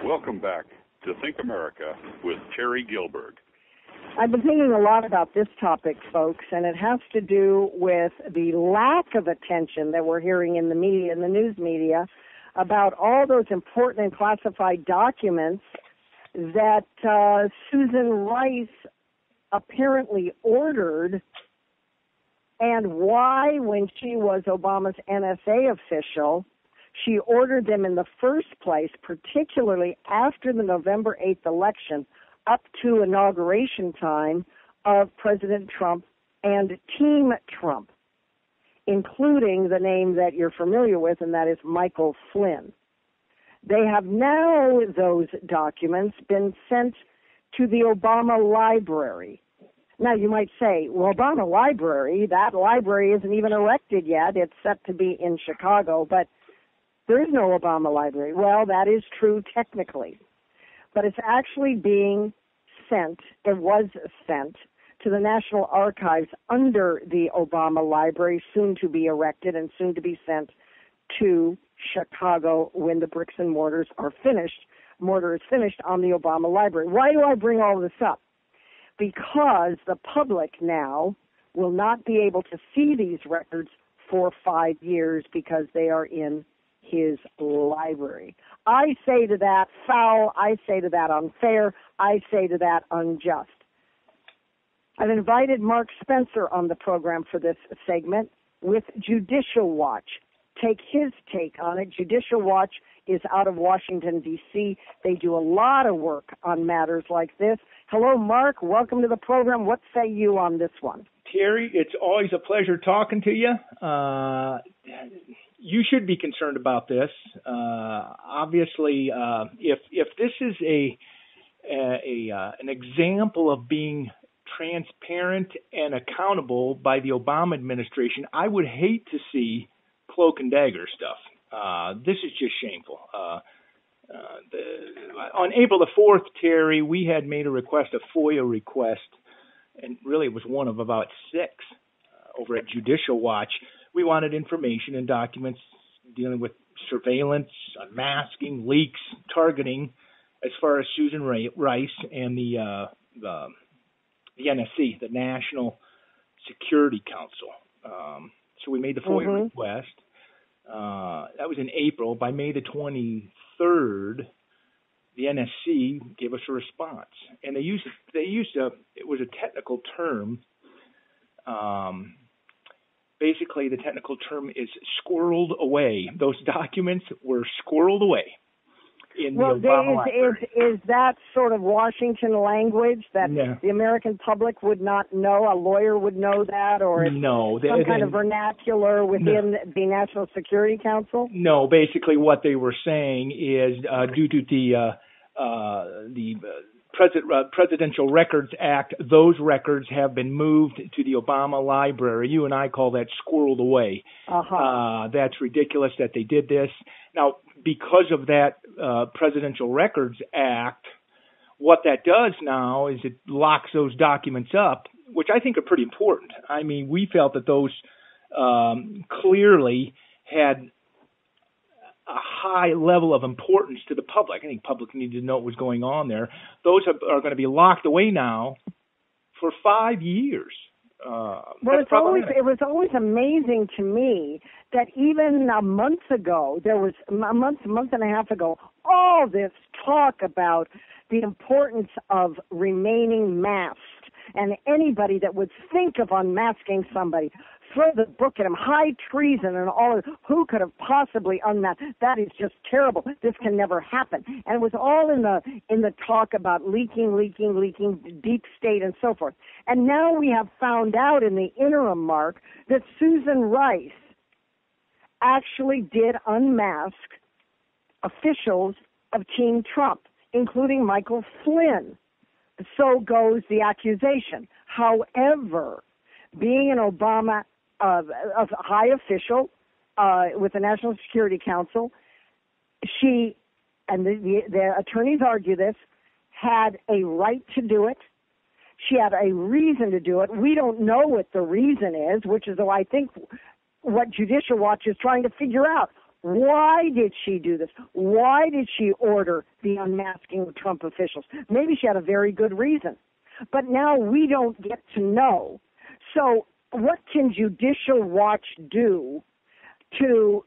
Welcome back to Think America with Terry Gilbert. I've been thinking a lot about this topic, folks, and it has to do with the lack of attention that we're hearing in the media, in the news media, about all those important and classified documents that Susan Rice apparently ordered, and why, when she was Obama's NSA official, she ordered them in the first place, particularly after the November 8th election, up to inauguration time of President Trump and Team Trump, including the name that you're familiar with, and that is Michael Flynn. They have now, those documents, been sent to the Obama Library. Now, you might say, well, Obama Library, that library isn't even erected yet. It's set to be in Chicago, but there is no Obama Library. Well, that is true technically, but it's actually being sent, it was sent, to the National Archives under the Obama Library, soon to be erected and soon to be sent to Chicago when the bricks and mortar is finished on the Obama Library. Why do I bring all this up? Because the public now will not be able to see these records for 5 years because they are in his library. I say to that foul, I say to that unfair, I say to that unjust. I've invited Mark Spencer on the program for this segment with Judicial Watch. Take his take on it. Judicial Watch is out of Washington, D.C. They do a lot of work on matters like this. Hello, Mark. Welcome to the program. What say you on this one? Terry, it's always a pleasure talking to you. You should be concerned about this. Obviously, if this is an example of being transparent and accountable by the Obama administration, I would hate to see cloak and dagger stuff. This is just shameful. On April the 4th, Terry, we had made a FOIA request, and really it was one of about 6 over at Judicial Watch. We wanted information and documents dealing with surveillance, unmasking, leaks, targeting, as far as Susan Rice and the NSC, the National Security Council. So we made the FOIA request. That was in April. By May the 23rd, the NSC gave us a response, and it was a technical term. Basically, the technical term is squirreled away. Those documents were squirreled away in the Obama Library. Is that sort of Washington language that the American public would not know? A lawyer would know that, or some kind of vernacular within the National Security Council? No, basically what they were saying is due to the Presidential Records Act, those records have been moved to the Obama Library. You and I call that squirreled away. That's ridiculous that they did this. Now, because of that Presidential Records Act, what that does now is it locks those documents up, which I think are pretty important. I mean, we felt that those clearly had a high level of importance to the public. I think public needed to know what was going on there. Those are going to be locked away now for 5 years. Well, it was always amazing to me that even a month and a half ago, all this talk about the importance of remaining masked, and anybody that would think of unmasking somebody, throw the book at him, high treason and all of it. Who could have possibly unmasked? That is just terrible. This can never happen. And it was all in the talk about leaking, deep state and so forth. And now we have found out in the interim, Mark, that Susan Rice actually did unmask officials of Team Trump, including Michael Flynn. So goes the accusation. However, being an Obama a high official with the National Security Council, she, and the attorneys argue this, had a right to do it. She had a reason to do it. We don't know what the reason is, which is, I think, what Judicial Watch is trying to figure out. Why did she do this? Why did she order the unmasking of Trump officials? Maybe she had a very good reason. But now we don't get to know. So what can Judicial Watch do to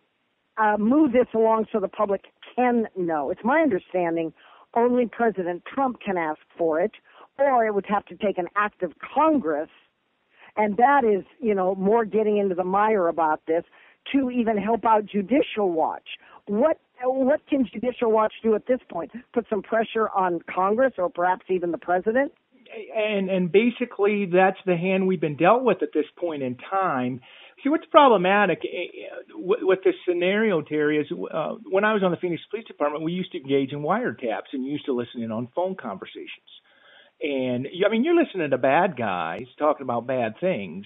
move this along so the public can know? It's my understanding only President Trump can ask for it, or it would have to take an act of Congress, and that is, more getting into the mire about this, to even help out Judicial Watch. What can Judicial Watch do at this point? Put some pressure on Congress or perhaps even the president? And basically that's the hand we've been dealt with at this point in time. See, what's problematic with this scenario, Terry, is when I was on the Phoenix Police Department, we used to engage in wiretaps and used to listen in on phone conversations. And, you're listening to bad guys talking about bad things,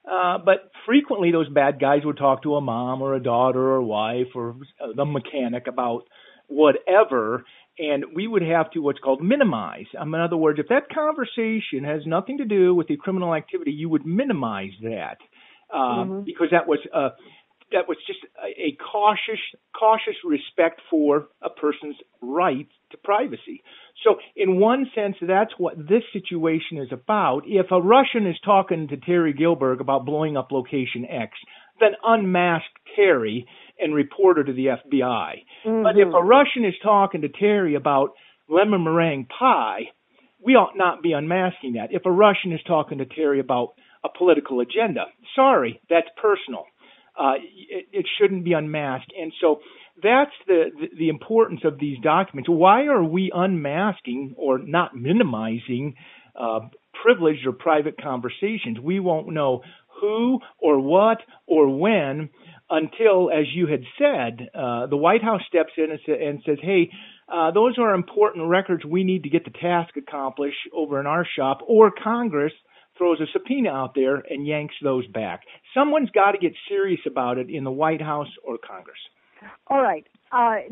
but frequently those bad guys would talk to a mom or a daughter or a wife or the mechanic about whatever, and we would have to what's called minimize. In other words, if that conversation has nothing to do with the criminal activity, you would minimize that. Because that was just a cautious respect for a person's right to privacy. So in one sense, that's what this situation is about. If a Russian is talking to Terry Gilbert about blowing up location X, then unmask Terry and report her to the FBI. But if a Russian is talking to Terry about lemon meringue pie, we ought not be unmasking that. If a Russian is talking to Terry about a political agenda, sorry, that's personal. It shouldn't be unmasked. And so that's the importance of these documents. Why are we unmasking or not minimizing privileged or private conversations? We won't know who or what or when until, as you had said, the White House steps in and says, hey, those are important records we need to get the task accomplished over in our shop, or Congress throws a subpoena out there and yanks those back. Someone's got to get serious about it in the White House or Congress. All right.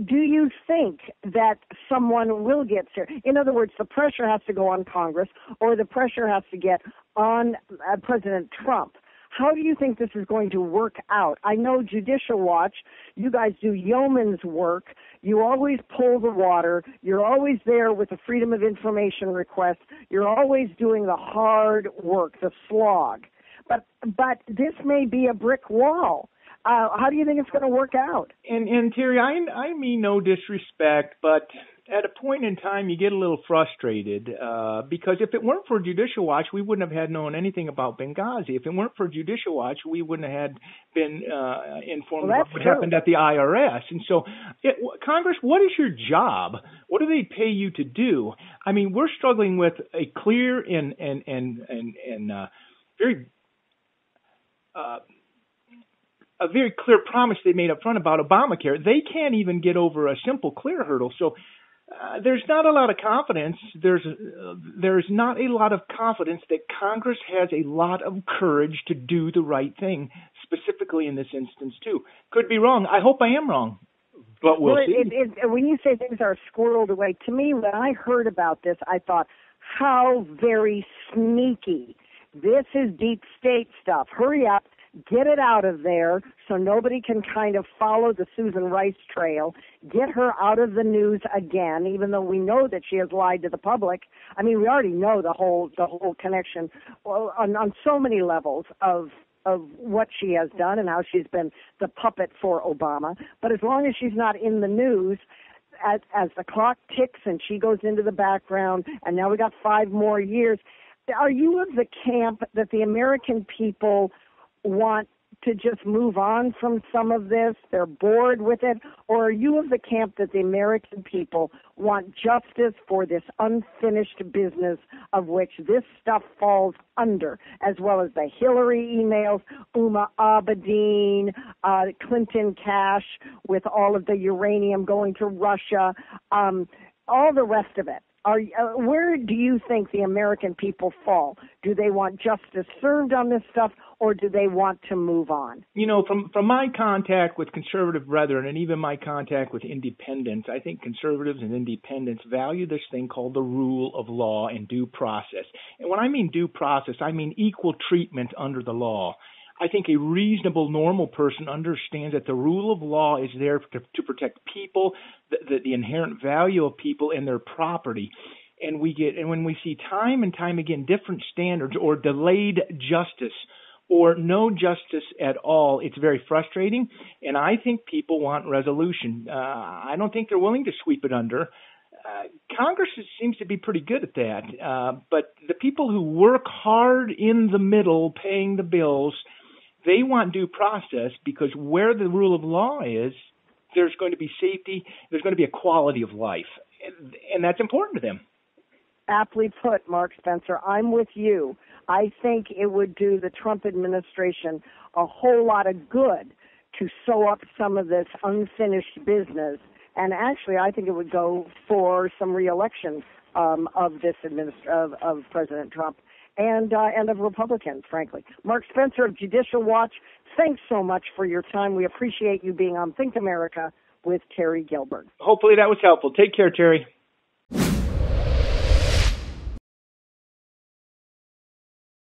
Do you think that someone will get serious? In other words, the pressure has to go on Congress, or the pressure has to get on President Trump. How do you think this is going to work out? I know Judicial Watch, you guys do yeoman's work. You always pull the water. You're always there with the Freedom of Information request. You're always doing the hard work, the slog. But this may be a brick wall. How do you think it's going to work out? And Terry, I mean no disrespect, but at a point in time you get a little frustrated because if it weren't for Judicial Watch, we wouldn't have had known anything about Benghazi. If it weren't for Judicial Watch, we wouldn't have had been informed about what happened at the IRS. And so, Congress, what is your job? What do they pay you to do? I mean, we're struggling with a clear and very a very clear promise they made up front about Obamacare. They can't even get over a simple clear hurdle. So there's not a lot of confidence. There's not a lot of confidence that Congress has a lot of courage to do the right thing, specifically in this instance too. Could be wrong. I hope I am wrong, but we'll see. When you say things are squirreled away, to me, when I heard about this, I thought, how very sneaky. This is deep state stuff. Hurry up. Get it out of there so nobody can kind of follow the Susan Rice trail. Get her out of the news again, even though we know that she has lied to the public. I mean, we already know the whole connection on so many levels of what she has done and how she's been the puppet for Obama. But as long as she's not in the news, as the clock ticks and she goes into the background, and now we got 5 more years, are you of the camp that the American people want to just move on from some of this? They're bored with it? Or are you of the camp that the American people want justice for this unfinished business of which this stuff falls under, as well as the Hillary emails, Uma Abedin, Clinton Cash with all of the uranium going to Russia, all the rest of it? Where do you think the American people fall? Do they want justice served on this stuff, or do they want to move on? You know, from my contact with conservative brethren and even my contact with independents, I think conservatives and independents value this thing called the rule of law and due process. And when I mean due process, I mean equal treatment under the law. I think a reasonable, normal person understands that the rule of law is there to protect people, the inherent value of people and their property. And when we see time and time again different standards or delayed justice or no justice at all, it's very frustrating. And I think people want resolution. I don't think they're willing to sweep it under. Congress seems to be pretty good at that. But the people who work hard in the middle paying the bills, they want due process, because where the rule of law is, there's going to be safety, there's going to be a quality of life. And that's important to them. Aptly put, Mark Spencer. I'm with you. I think it would do the Trump administration a whole lot of good to sew up some of this unfinished business. And actually, I think it would go for some reelection of President Trump and of Republicans, frankly. Mark Spencer of Judicial Watch, thanks so much for your time. We appreciate you being on Think America with Terry Gilbert. Hopefully that was helpful. Take care, Terry.